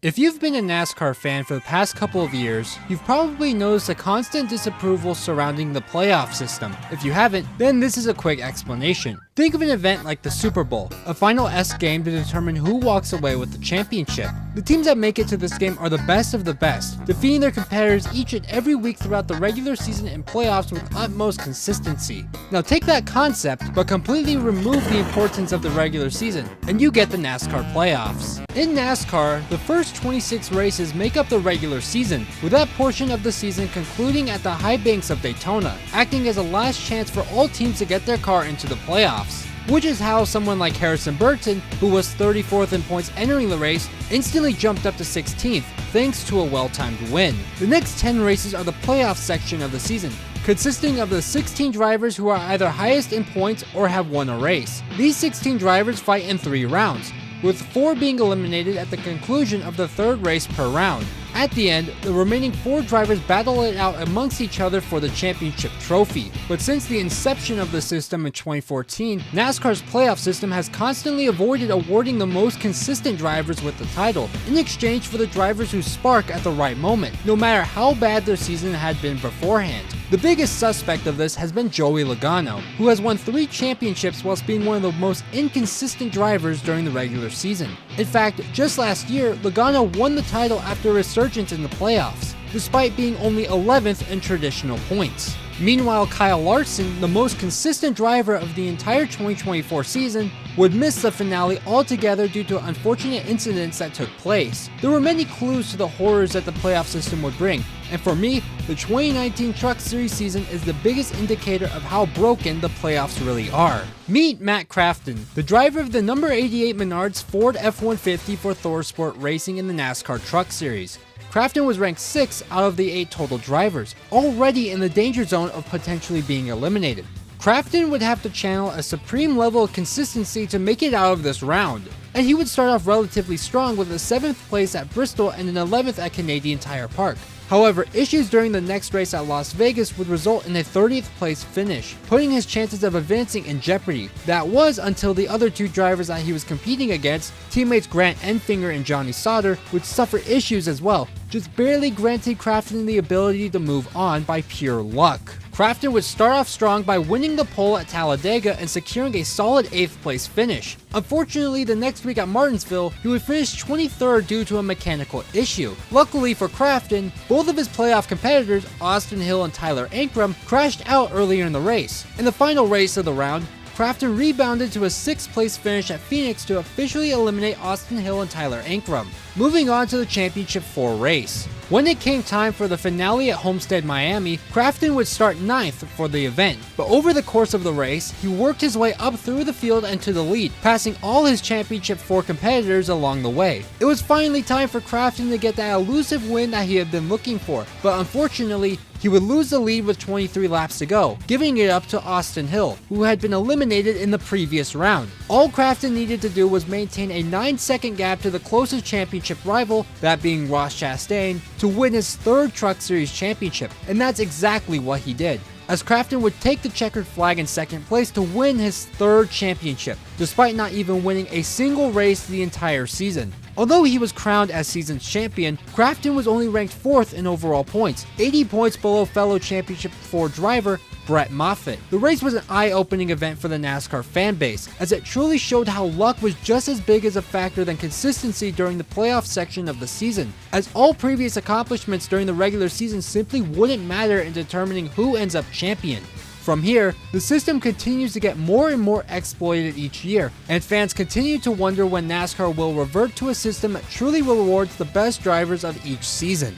If you've been a NASCAR fan for the past couple of years, you've probably noticed a constant disapproval surrounding the playoff system. If you haven't, then this is a quick explanation. Think of an event like the Super Bowl, a final S game to determine who walks away with the championship. The teams that make it to this game are the best of the best, defeating their competitors each and every week throughout the regular season and playoffs with utmost consistency. Now take that concept, but completely remove the importance of the regular season, and you get the NASCAR playoffs. In NASCAR, the first 26 races make up the regular season, with that portion of the season concluding at the high banks of Daytona, acting as a last chance for all teams to get their car into the playoffs. Which is how someone like Harrison Burton, who was 34th in points entering the race, instantly jumped up to 16th thanks to a well-timed win. The next 10 races are the playoff section of the season, consisting of the 16 drivers who are either highest in points or have won a race. These 16 drivers fight in 3 rounds, with 4 being eliminated at the conclusion of the 3rd race per round. At the end, the remaining 4 drivers battle it out amongst each other for the championship trophy. But since the inception of the system in 2014, NASCAR's playoff system has constantly avoided awarding the most consistent drivers with the title, in exchange for the drivers who spark at the right moment, no matter how bad their season had been beforehand. The biggest suspect of this has been Joey Logano, who has won 3 championships whilst being one of the most inconsistent drivers during the regular season. In fact, just last year, Logano won the title after a resurgence in the playoffs, despite being only 11th in traditional points. Meanwhile, Kyle Larson, the most consistent driver of the entire 2024 season, would miss the finale altogether due to unfortunate incidents that took place. There were many clues to the horrors that the playoff system would bring, and for me, the 2019 Truck Series season is the biggest indicator of how broken the playoffs really are. Meet Matt Crafton, the driver of the number 88 Menards Ford F-150 for ThorSport Racing in the NASCAR Truck Series. Crafton was ranked 6th out of the 8 total drivers, already in the danger zone of potentially being eliminated. Crafton would have to channel a supreme level of consistency to make it out of this round, and he would start off relatively strong with a 7th place at Bristol and an 11th at Canadian Tire Park. However, issues during the next race at Las Vegas would result in a 30th place finish, putting his chances of advancing in jeopardy. That was until the other 2 drivers that he was competing against, teammates Grant Enfinger and Johnny Sauter, would suffer issues as well, just barely granting Crafton the ability to move on by pure luck. Crafton would start off strong by winning the pole at Talladega and securing a solid 8th place finish. Unfortunately, the next week at Martinsville, he would finish 23rd due to a mechanical issue. Luckily for Crafton, both of his playoff competitors, Austin Hill and Tyler Ankrum, crashed out earlier in the race. In the final race of the round, Crafton rebounded to a 6th place finish at Phoenix to officially eliminate Austin Hill and Tyler Ankrum. Moving on to the Championship 4 race. When it came time for the finale at Homestead, Miami, Crafton would start 9th for the event, but over the course of the race, he worked his way up through the field and to the lead, passing all his Championship 4 competitors along the way. It was finally time for Crafton to get that elusive win that he had been looking for, but unfortunately, he would lose the lead with 23 laps to go, giving it up to Austin Hill, who had been eliminated in the previous round. All Crafton needed to do was maintain a 9-second gap to the closest championship rival, that being Ross Chastain, to win his 3rd Truck Series championship, and that's exactly what he did, as Crafton would take the checkered flag in 2nd place to win his 3rd championship, despite not even winning a single race the entire season. Although he was crowned as season's champion, Crafton was only ranked 4th in overall points, 80 points below fellow Championship 4 driver Brett Moffitt. The race was an eye-opening event for the NASCAR fanbase, as it truly showed how luck was just as big as a factor than consistency during the playoff section of the season, as all previous accomplishments during the regular season simply wouldn't matter in determining who ends up champion. From here, the system continues to get more and more exploited each year, and fans continue to wonder when NASCAR will revert to a system that truly rewards the best drivers of each season.